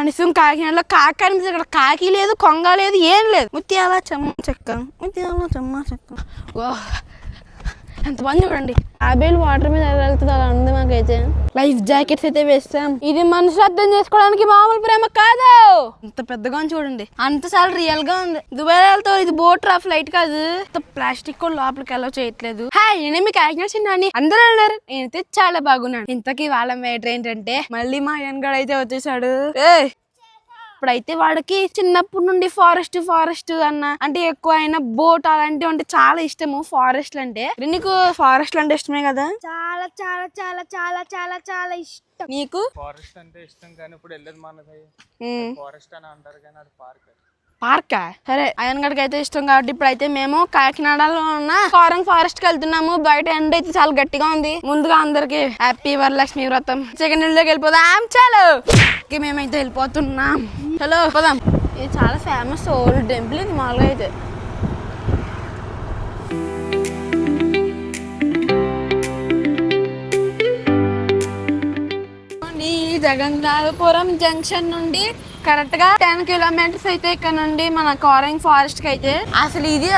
కనీసం కాకినాడలో కాకి అనిపిస్తుంది, ఇక్కడ కాకి లేదు, కొంగ లేదు, ఏం లేదు. ముత్యాల చెమ్మ చెక్క, ముత్యాల చెమ్మ చెక్క. ఓహ్ ఎంత బాగుంది చూడండి. తాబేలు వాటర్ మీద వెళ్తుంది, అలా ఉంది మాకైతే. లైఫ్ జాకెట్స్ అయితే వేస్తాం. ఇది మనుషులు అర్థం చేసుకోవడానికి మామూలు ప్రేమ కాదు. అంత పెద్దగా ఉంది చూడండి, అంత చాలా రియల్ గా ఉంది. దుబాయ్ వెళ్తా, ఇది బోట్ రా, ఫ్లైట్ కాదు. ప్లాస్టిక్ కూడా లోపలికి ఎలా చేయట్లేదు. హాయ్, నేను మీకు కాకినాడ చిన్నాని. అందరూ అన్నారు, నేనైతే చాలా బాగున్నాను. ఇంతకీ వాళ్ళ మేటర్ ఏంటంటే మళ్ళీ మా అయ్యన్గాడు అయితే వచ్చేసాడు. ఇప్పుడైతే వాడికి చిన్నప్పటి నుండి ఫారెస్ట్ అన్న అంటే ఎక్కువ అయినా బోట్ అలాంటివి అంటే చాలా ఇష్టము. ఫారెస్ట్ అంటే నీకు ఫారెస్ట్ అంటే ఇష్టమే కదా? చాలా చాలా చాలా చాలా చాలా చాలా ఇష్టం. నీకు ఫారెస్ట్ అంటే ఇష్టం కానీ ఇప్పుడు వెళ్ళేది మనది ఫారెస్ట్ అని అంటారు కానీ అది పార్కా? సరే, అయ్యన్ గడికి అయితే ఇష్టం కాబట్టి ఇప్పుడైతే మేము కాకినాడలో ఉన్న కోరంగ్ ఫారెస్ట్ కి వెళ్తున్నాము. బయట ఎండ అయితే చాలా గట్టిగా ఉంది. ముందుగా అందరికి హ్యాపీ వరలక్ష్మి వ్రతం. సెకండ్ ఇల్లుకి వెళ్ళిపోదాం. చాలు, మేమైతే వెళ్ళిపోతున్నాం. చలో పోదాం. ఇది చాలా ఫేమస్ ఓల్డ్ టెంపుల్ ఇది. మామూలుగా అయితే జగన్నాథపురం జంక్షన్ నుండి కరెక్ట్ గా 10 కిలోమీటర్స్ అయితే ఇక్కడ నుండి మన కోరంగ్ ఫారెస్ట్ కి అయితే.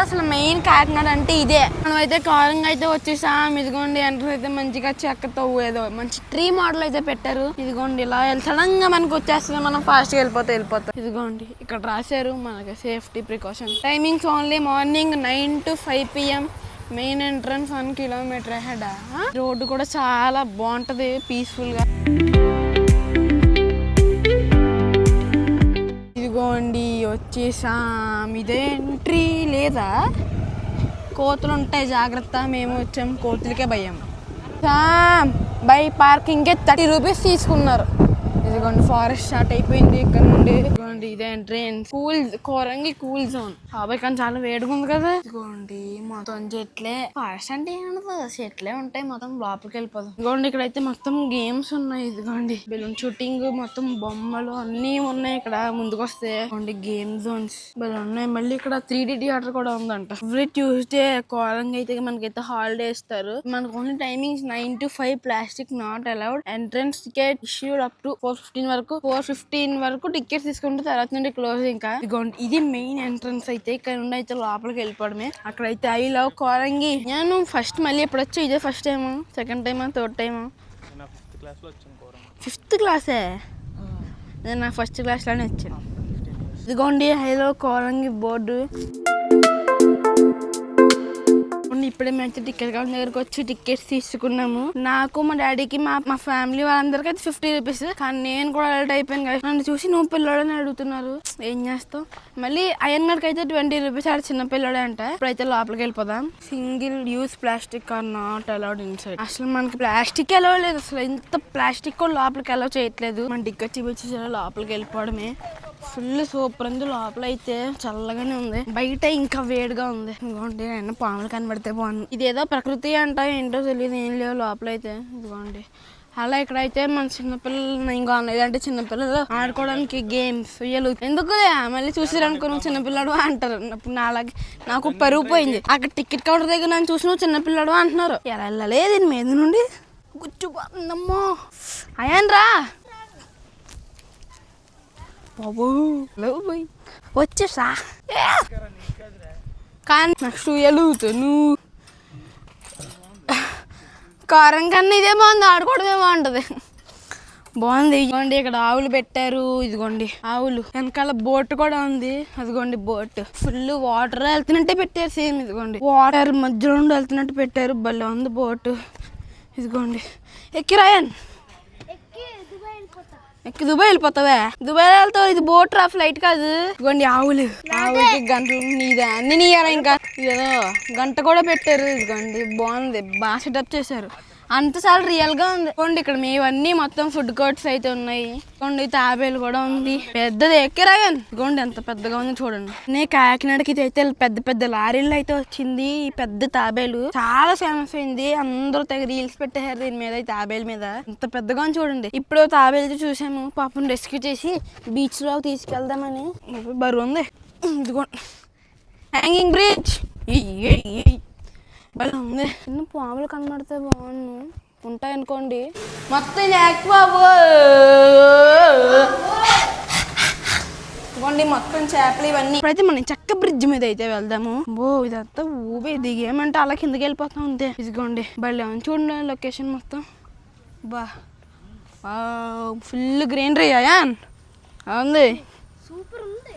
అసలు మెయిన్ కాకినాడ అంటే ఇదే. మనం అయితే కోరంగ్ అయితే వచ్చేసాం. ఇదిగోండి ఎంట్రన్స్ అయితే మంచిగా చెక్కతో ఏదో మంచి ట్రీ మోడల్ అయితే పెట్టారు. ఇదిగోండి ఇలా సడన్ గా మనకు వచ్చేస్తుంది, మనం ఫాస్ట్ గా వెళ్ళిపోతాం. ఇదిగోండి ఇక్కడ రాశారు మనకి safety precaution. Timings only morning 9 to 5 PM. Main entrance 1 kilometer ahead. Road కూడా చాలా బాగుంటది, పీస్ఫుల్ గా. ఇదిగోండి వచ్చేసాం. ఇదే ఎంట్రీ లేదా? కోతులు ఉంటాయి, జాగ్రత్త. మేము వచ్చాం, కోతులకే భయం. బై పార్కింగ్కే 30 rupees తీసుకున్నారు. ఇదిగోండి ఫారెస్ట్ స్టార్ట్ అయిపోయింది ఇక్కడ నుండి. ఇదిగోండి ఇదే ఎంట్రన్స్. Korangi cool zone. బాబాయ్ కానీ చాలా వేడిగా ఉంది కదా. ఇదిగోండి మొత్తం చెట్లే. ఫారెస్ట్ అంటే ఏమన్నా చెట్లే ఉంటాయి, మొత్తం లోపలికి వెళ్ళిపోదాం. ఇదిగోండి ఇక్కడైతే మొత్తం గేమ్స్ ఉన్నాయి. ఇదిగోండి బెలూన్ షూటింగ్, మొత్తం బొమ్మలు అన్ని ఉన్నాయి ఇక్కడ. ముందుకు వస్తే గేమ్ జోన్స్ బెలూన్ ఉన్నాయి. మళ్ళీ ఇక్కడ 3D థియేటర్ కూడా ఉందంట. ఎవ్రీ ట్యూస్డే కోరంగి అయితే మనకైతే హాలిడే ఇస్తారు. మనకు only timings 9 to 5. Plastic not allowed. Entrance ticket issued up to 4:15 వరకు టికెట్స్ తీసుకుంటే తర్వాత నుండి క్లోజ్. ఇంకా ఇది మెయిన్ ఎంట్రన్స్ అయితే. ఇక్కడ నుండి అయితే లోపలికి వెళ్ళిపోవడమే. అక్కడైతే ఐ లవ్ కోరంగి. నేను ఫస్ట్ మళ్ళీ ఎప్పుడు వచ్చి ఇదే ఫస్ట్ టైమ్, సెకండ్ టైమా, థర్డ్ టైమా? 5th క్లాసే. నేను నా ఫస్ట్ క్లాస్ లోనే వచ్చాను. ఇదిగోండి హలో కోరంగి బోర్డు. ఇప్పుడే మేము టికెట్ కౌంటర్ దగ్గరకు వచ్చి టికెట్స్ తీసుకున్నాము. నాకు, మా డాడీకి, మా ఫ్యామిలీ వాళ్ళందరికీ అయితే 50 rupees. కానీ నేను కూడా అలర్ట్ అయిపోయాను కదా. నన్ను చూసి నువ్వు పిల్లడని అడుగుతున్నారు. ఏం చేస్తావు? మళ్ళీ అయ్యన్ గడికి అయితే 20 rupees. ఆడ చిన్న పిల్లడే అంట. ఇప్పుడైతే లోపలికి వెళ్ళిపోదాం. Single use plastic are not allowed inside. అసలు మనకి ప్లాస్టిక్ అలౌ లేదు. అసలు ఇంత ప్లాస్టిక్ కూడా లోపలికి అలౌ చేయట్లేదు. మన టికెట్ చూపించేసా లోపలికి వెళ్ళిపోవడమే. ఫుల్ సూపర్ ఉంది. లోపల అయితే చల్లగానే ఉంది, బయట ఇంకా వేడిగా ఉంది. ఇదిగోండి నేను పాములు కనబడితే బాగుంది. ఇదేదో ప్రకృతి అంట, ఏంటో తెలియదు, ఏం లేవు లోపల అయితే. ఇదిగోండి అలా ఇక్కడైతే మన చిన్నపిల్లలు ఇంకా లేదంటే చిన్నపిల్లలు ఆడుకోవడానికి గేమ్స్ ఎందుకు మళ్ళీ చూసారనుకో చిన్నపిల్లడు అంటారు. అప్పుడు నాకు పరుగు పోయింది. అక్కడ టికెట్ కౌంటర్ దగ్గర నన్ను చూసి నువ్వు చిన్నపిల్లడు అంటున్నారు. ఎలా వెళ్ళలేదు దీని మీద నుండి గుచ్చుపోతుందమ్మో. అయ్యాను రా బాబు, వచ్చేసా కానీ నెక్స్ట్ వెలుగుతాను. కారం కన్నా ఇదే బాగుంది, ఆడుకోవడమే బాగుంటది. బాగుంది. ఇదిగోండి ఇక్కడ ఆవులు పెట్టారు. ఇదిగోండి ఆవులు. వెనకాల బోట్ కూడా ఉంది. అదిగోండి బోట్ ఫుల్ వాటర్ వెళ్తున్నట్టే పెట్టారు. సేమ్ ఇదిగోండి వాటర్ మధ్యలో నుండి వెళ్తున్నట్టు పెట్టారు. భలే ఉంది బోట్. ఇదిగోండి ఎక్కిరాయన్ ఎక్కి దుబాయ్ వెళ్ళిపోతావే. దుబాయ్ వెళ్తావు. ఇది బోట్ రా, ఫ్లైట్ కాదు. ఇదిగోండి ఆవులు. ఆవులకి గంటలు నీదే అన్ని నీయారా. ఇంకా ఇదేదో గంట కూడా పెట్టారు. ఇదిగోండి బాగుంది, బాగా సెటప్ చేశారు. అంత చాలా రియల్ గా ఉంది. ఇదిగోండి ఇక్కడ మేవన్నీ మొత్తం ఫుడ్ కోర్ట్స్ అయితే ఉన్నాయి. ఇదిగోండి తాబేలు కూడా ఉంది. పెద్దది ఎక్కిరాయన్. ఇదిగోండి ఎంత పెద్దగా ఉంది చూడండి. నేను కాకినాడకి అయితే పెద్ద పెద్ద లారీలు అయితే వచ్చింది. ఈ పెద్ద తాబేలు చాలా ఫేమస్ అయింది. అందరూ తెగ రీల్స్ పెట్టేశారు దీని మీద, ఈ తాబేలు మీద. ఎంత పెద్దగా ఉంది చూడండి. ఇప్పుడు తాబేలు చూసాము, పాపం రెస్క్యూ చేసి బీచ్ లో తీసుకెళ్దామని. బరువు ఉంది. ఇదిగోండి హ్యాంగింగ్ బ్రిడ్జ్ భలే ఉంది. చిన్న పాములు కనబడితే బాగుండు ఉంటాయి అనుకోండి. మొత్తం బాబు ఇదిగోండి మొత్తం చేపలు ఇవన్నీ. ఇప్పుడైతే మనం చక్క బ్రిడ్జ్ మీద అయితే వెళ్దాము. ఇదంతా ఊబే దిగేమంటే అలా కిందకి వెళ్ళిపోతాం అంతే. ఇదిగోండి బయలు చూడండి లొకేషన్ మొత్తం. బా ఫుల్ గ్రీనరీ అయాన్ ఉంది. సూపర్ ఉంది.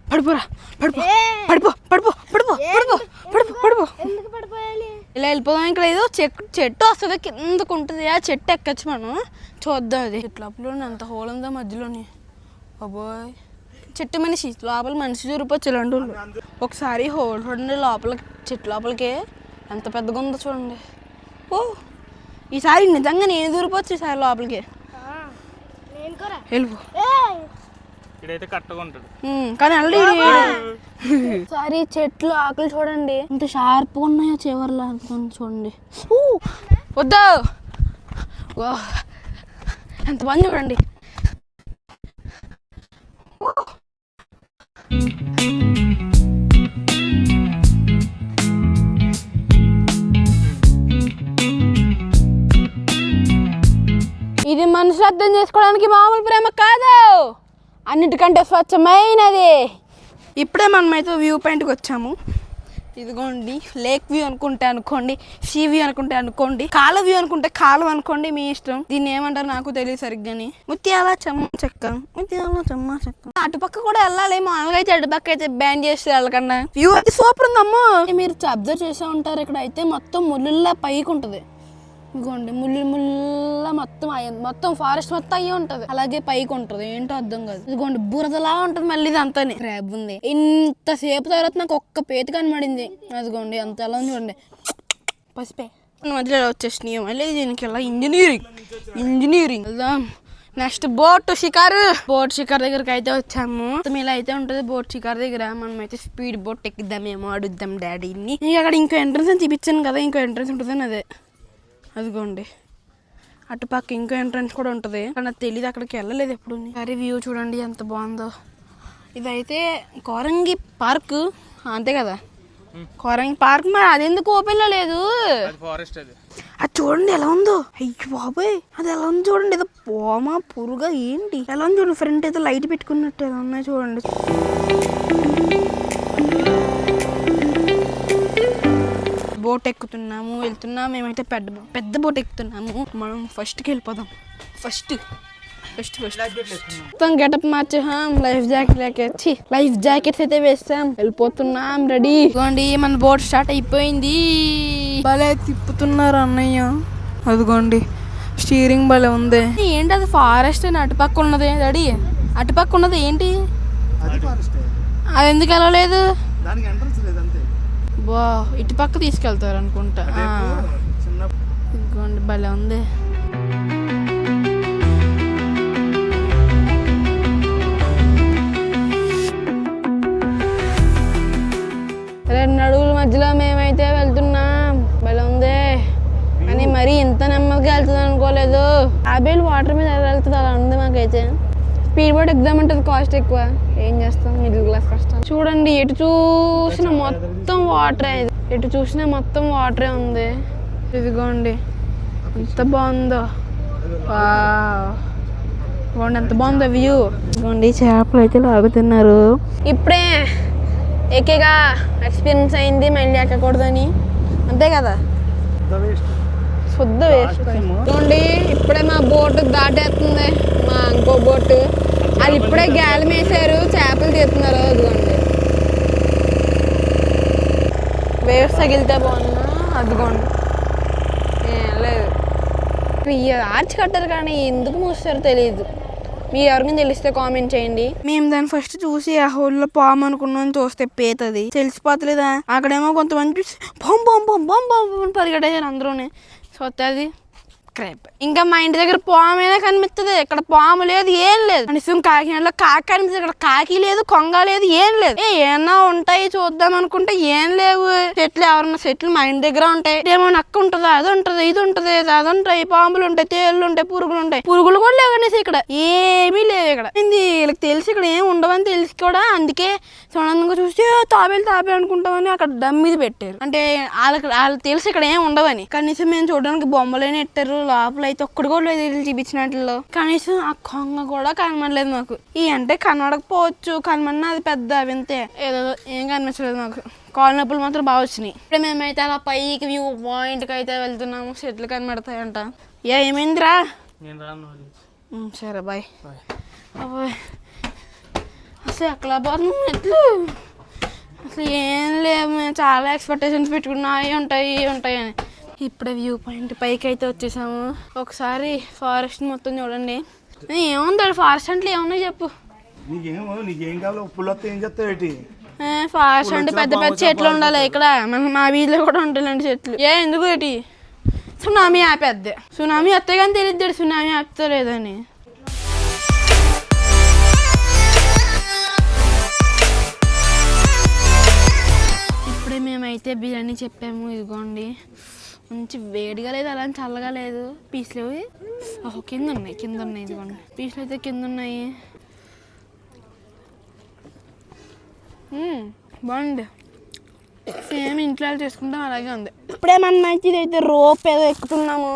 పడిపోరా పడిపో పడిపో పడిపో పడిపో పడిపో పడిపో పడిపో. ఎందుకు పడిపోయాలి? ఇలా వెళ్ళిపోదాం. ఇక్కడ ఏదో చెట్టు వస్తుంది కిందకు ఉంటుంది. ఆ చెట్టు ఎక్కచ్చు మనం చూద్దాం. అది చెట్లప్పుడు అంత హోల్ ఉందా మధ్యలోని. బాబోయ్ చెట్టు మనిషి లోపల మనిషి చూరిపోవచ్చు ఇలాంటి వాళ్ళు. ఒకసారి హోల్ చూడండి లోపల చెట్టు లోపలికి ఎంత పెద్దగా ఉందో చూడండి. ఈసారి నిజంగా నేను దూరిపోవచ్చు ఈసారి లోపలికి. వెళ్ళిపో ఇక్కడైతే కట్టగా ఉంటుంది కానీ ఆల్రెడీ సారీ చెట్లు ఆకులు చూడండి ఎంత షార్ప్గా ఉన్నాయో చివర్లో చూడండి. వద్దా ఎంత బాగుంది చూడండి. ఇది మనుషులు అర్థం చేసుకోవడానికి మామూలు ప్రేమ కాదు, అన్నిటికంటే స్వచ్ఛమైనది. ఇప్పుడే మనమైతే వ్యూ పాయింట్కి వచ్చాము. ఇదిగోండి లేక్ వ్యూ అనుకుంటే అనుకోండి, సీ వ్యూ అనుకుంటే అనుకోండి, కాల వ్యూ అనుకుంటే కాలం అనుకోండి, మీ ఇష్టం. దీన్ని ఏమంటారు నాకు తెలియదు సరిగ్గాని. ముత్యాల చెమ్మ చెక్క, ముత్యాల చెమ్మ చెక్క. అటుపక్క కూడా వెళ్ళాలి మామూలుగా అయితే, అటుపక్క అయితే బ్యాన్ చేస్తే వెళ్ళకుండా. వ్యూ అయితే సూపర్ ఉందమ్మో. మీరు అబ్జర్వ్ చేసే ఉంటారు ఇక్కడ అయితే మొత్తం ముళ్ళుల్లా పైకి ఉంటుంది. ఇదిగోండి ముళ్ళ మొత్తం ఫారెస్ట్ మొత్తం అయ్యే ఉంటది. అలాగే పైకి ఉంటది ఏంటో అర్థం కాదు. ఇదిగోండి బురదలా ఉంటది. మళ్ళీ ఇది అంతానే క్రాబ్ ఉంది. ఇంతసేపు తర్వాత నాకు ఒక్క పేత కనబడింది. అదిగోండి అంత ఎలా ఉంది చూడండి. పసిపే మధ్యలో వచ్చేసినాయి. మళ్ళీ దీనికి ఎలా ఇంజనీరింగ్ వెళ్దాం. నెక్స్ట్ బోట్ షికారు దగ్గరికి అయితే వచ్చాము. ఇలా అయితే ఉంటది బోట్ షికారు దగ్గర. మనం అయితే స్పీడ్ బోట్ ఎక్కుద్దామేమో అడుగుద్దాం డాడీని. అక్కడ ఇంకో ఎంట్రన్స్ అని చూపించాను కదా, ఇంకో ఎంట్రన్స్ ఉంటుందని అదే. అదిగోండి అటుపక్క ఇంకో ఎంట్రన్స్ కూడా ఉంటుంది కానీ నాకు తెలియదు, అక్కడికి వెళ్ళలేదు ఎప్పుడు. సరే వ్యూ చూడండి ఎంత బాగుందో. ఇదైతే కోరంగి పార్క్ అంతే కదా, కోరంగి పార్క్. మరి అది ఎందుకు ఓపెన్ లో లేదు? అది చూడండి ఎలా ఉందో. అయ్యో బాబాయ్ అది ఎలా ఉంది చూడండి. ఏదో పోమా పురుగా ఏంటి ఎలా ఉంది చూడండి. ఫ్రంట్ అయితే లైట్ పెట్టుకున్నట్టు ఎలా ఉన్నాయి చూడండి. బోట్ ఎక్కుతున్నాము వెళ్తున్నాము. మేమైతే పెద్ద బోట్ ఎక్కుతున్నాము. మనం ఫస్ట్కి వెళ్ళిపోదాం. ఫస్ట్ మొత్తం గెటప్ మార్చాం. లైఫ్ జాకెట్స్ అయితే వేస్తాం. వెళ్ళిపోతున్నాం రెడీ. ఇదిగోండి మన బోట్ స్టార్ట్ అయిపోయింది. భలే తిప్పుతున్నారు అన్నయ్య. అదిగోండి స్టీరింగ్ భలే ఉంది. ఏంటి అది ఫారెస్ట్ అని అటుపక్క ఉన్నది రెడీ. అటుపక్క ఉన్నది ఏంటి? అది ఎందుకు వెళ్ళలేదు? బా ఇటు పక్క తీసుకెళ్తారు అనుకుంటా. ఇదిగోండి భలే ఉంది. 2 అడుగుల మధ్యలో మేమైతే వెళ్తున్నాం. భలే ఉంది కానీ మరీ ఇంత నెమ్మదిగా వెళ్తుంది అనుకోలేదు. తాబేలు వాటర్ మీద ఎలా వెళ్తుంది అలా ఉంది మాకైతే. స్పీడ్ బోట్ ఎగ్జామ్ ఉంటుంది కాస్ట్ ఎక్కువ. ఏం చేస్తాం మిడిల్ క్లాస్ కష్టం. చూడండి ఎటు చూసినా మొత్తం వాటరే. ఎటు చూసినా మొత్తం వాటరే ఉంది. ఇదిగోండి ఎంత బాగుందో. ఇదిగోండి ఎంత బాగుందో వ్యూ. ఇదిగోండి చేపలు అయితే లాగుతున్నారు. ఇప్పుడే ఎక్కేగా ఎక్స్పీరియన్స్ అయింది మళ్ళీ ఎక్కకూడదని. అంతే కదా శుద్ధ వేస్ట్. ఇదిగోండి ఇప్పుడే మా బోటు దాటేస్తుంది. మా ఇంకో బోటు అది ఇప్పుడే గాలం వేసారు, చేపలు తీస్తున్నారు. అదిగోండి వేవ్స్ తగిలితే బాగున్నా. అదిగోండి లేదు ఆర్చ్ కట్టారు కానీ ఎందుకు మూస్తారో తెలియదు. మీ ఎవరికైనా తెలిస్తే కామెంట్ చేయండి. మేము దాన్ని ఫస్ట్ చూసి ఆ హోల్లో పాము అనుకున్నాం. చూస్తే పేతది తెలిసిపోతలేదా. అక్కడేమో కొంతమంది చూసి బాంబు పరిగెట్టారు అందరూనే. చూస్తుంది క్రాప్. ఇంకా మా ఇంటి దగ్గర పామైనా కనిపిస్తుంది. ఇక్కడ పాము లేదు ఏం లేదు. కనీసం కాకినాడలో కాకి కనిపిస్తుంది. ఇక్కడ కాకి లేదు, కొంగ లేదు, ఏం లేదు. ఏమన్నా ఉంటాయి చూద్దాం అనుకుంటే ఏం లేవు. చెట్లు ఎవరన్నా చెట్లు మా ఇంటి దగ్గర ఉంటాయి. ఏమో నక్క ఉంటుంది, అది ఉంటుంది, ఇది ఉంటుంది, అది ఉంటాయి, పాములు ఉంటాయి, తేళ్లు ఉంటాయి, పురుగులు ఉంటాయి. పురుగులు కూడా లేవు అనేసి ఇక్కడ ఏమీ లేవు. ఇక్కడ వీళ్ళకి తెలిసి ఇక్కడ ఏమి ఉండవని తెలిసి కూడా అందుకే సడన్గా చూస్తే తాబేలు అనుకుంటామని అక్కడ డమ్ మీద పెట్టారు. అంటే వాళ్ళు తెలిసి ఇక్కడ ఏం ఉండవని. కనీసం మేము చూడడానికి బొమ్మలేని పెట్టారు. లోపల అయితే ఒక్కడు కూడా లేదు చూపించినట్లో. కనీసం ఆ కొంగ కూడా కనబడలేదు మాకు. ఈ అంటే కనబడకపోవచ్చు, కనబడినా అది పెద్ద వింతే. ఏదో ఏం కనిపించలేదు మాకు. కాళ్ళ నొప్పులు మాత్రం బాగా వచ్చినాయి. ఇప్పుడు మేమైతే అలా పైకి వ్యూ పాయింట్కి అయితే వెళ్తున్నాము. చెట్లు కనబడతాయంట. ఏమైందిరా? సరే బాయ్. అసలు ఎక్కడ పోతున్నాం ఎట్లు? అసలు ఏం లేవు. మేము చాలా ఎక్స్పెక్టేషన్స్ పెట్టుకున్నా ఉంటాయి అని. ఇప్పుడే వ్యూ పాయింట్ పైకి అయితే వచ్చేసాము. ఒకసారి ఫారెస్ట్ మొత్తం చూడండి. ఏముంది ఫారెస్ట్ అంటే ఏమన్నా చెప్పు. ఫారెస్ట్ అంటే పెద్ద పెద్ద చెట్లు ఉండాలి. ఇక్కడ మా వీధిలో కూడా ఉంటాయండి చెట్లు. ఎందుకు ఏంటి? సునామీ ఆపేద్ది. సునామీ వస్తే కానీ తెలియద్దాడు సునామీ ఆపుతా లేదని. ఇప్పుడే మేమైతే బిర్యానీ చెప్పాము. ఇదిగోండి, మంచి వేడిగా లేదు, అలా చల్లగా లేదు. పీసులు కింద ఉన్నాయి. ఇదిగోండి పీసులు అయితే కింద ఉన్నాయి. బాగుంది. సేమ్ ఇంట్లో చేసుకుంటాం అలాగే ఉంది. ఇప్పుడే మన మంచిది అయితే రోప్ ఏదో ఎక్కుతున్నాము.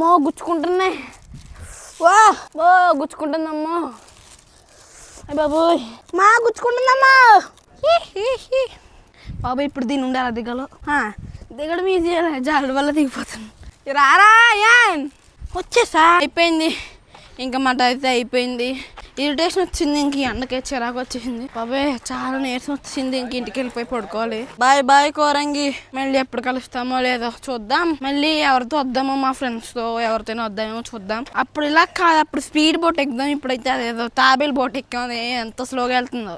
మో గుచ్చుకుంటున్నాయి. గుచ్చుకుంటుందమ్మో. బాబోయ్ మా గుచ్చుకుంటుందమ్మా. బాబోయ్ ఇప్పుడు దీని ఉండాలి దిగడం ఈజీ జాల వల్ల దిగిపోతుంది. రారా వచ్చేసా. అయిపోయింది ఇంకా మాట అయితే అయిపోయింది. ఇరిటేషన్ వచ్చింది. ఇంక ఎండకే చిరాకు వచ్చేసింది. బాబాయ్ చాలా నీరసం వచ్చింది. ఇంక ఇంటికి వెళ్ళిపోయి పడుకోవాలి. బాయ్ కోరంగి. మళ్ళీ ఎప్పుడు కలుస్తామో లేదో చూద్దాం. మళ్ళీ ఎవరితో వద్దామో మా ఫ్రెండ్స్తో ఎవరితోనే వద్దామేమో చూద్దాం. అప్పుడు ఇలా కాదు, అప్పుడు స్పీడ్ బోట్ ఎక్కుదాం. ఇప్పుడైతే అదేదో తాబేలు బోట్ ఎక్కాం. ఎంత స్లోగా వెళ్తుందో.